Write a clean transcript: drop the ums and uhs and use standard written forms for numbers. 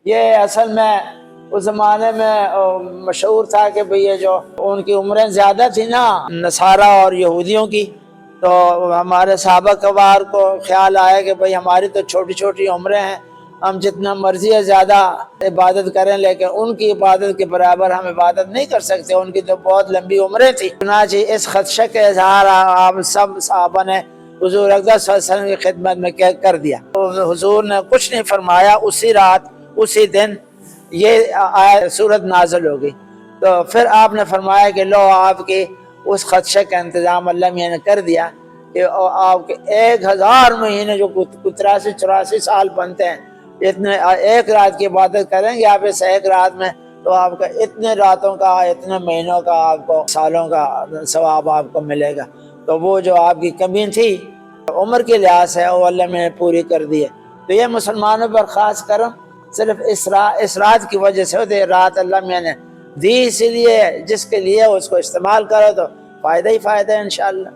یہ اصل میں اس زمانے میں مشہور تھا کہ بھئی یہ جو ان کی عمریں زیادہ تھی نا نصارہ اور یہودیوں کی، تو ہمارے صحابہ کبار کو خیال آیا کہ بھئی ہماری تو چھوٹی چھوٹی عمریں ہیں، ہم جتنا مرضی ہے زیادہ عبادت کریں، لیکن ان کی عبادت کے برابر ہم عبادت نہیں کر سکتے، ان کی تو بہت لمبی عمریں تھی۔ چنانچہ اس خدشے کے اظہار آپ سب صحابہ نے حضور اقدس صلی اللہ علیہ وسلم کی خدمت میں کر دیا۔ حضور نے کچھ نہیں فرمایا، اسی رات اسی دن یہ صورت نازل ہو گئی۔ تو پھر آپ نے فرمایا کہ لو آپ کی اس خدشے کا انتظام اللہ میاں نے کر دیا کہ آپ کے 1000 مہینے جو 83-84 سال بنتے ہیں، اتنے ایک رات کی عبادت کریں گے آپ اس ایک رات میں، تو آپ کا اتنے راتوں کا اتنے مہینوں کا آپ کو سالوں کا ثواب آپ کو ملے گا۔ تو وہ جو آپ کی کمی تھی عمر کے لحاظ سے وہ اللہ میں نے پوری کر دی ہے۔ تو یہ مسلمانوں پر خاص کرم صرف اس رات کی وجہ سے ہوتے، رات اللہ میں نے دی اسی لیے جس کے لیے اس کو استعمال کرو تو فائدہ ہی فائدہ ہے انشاءاللہ۔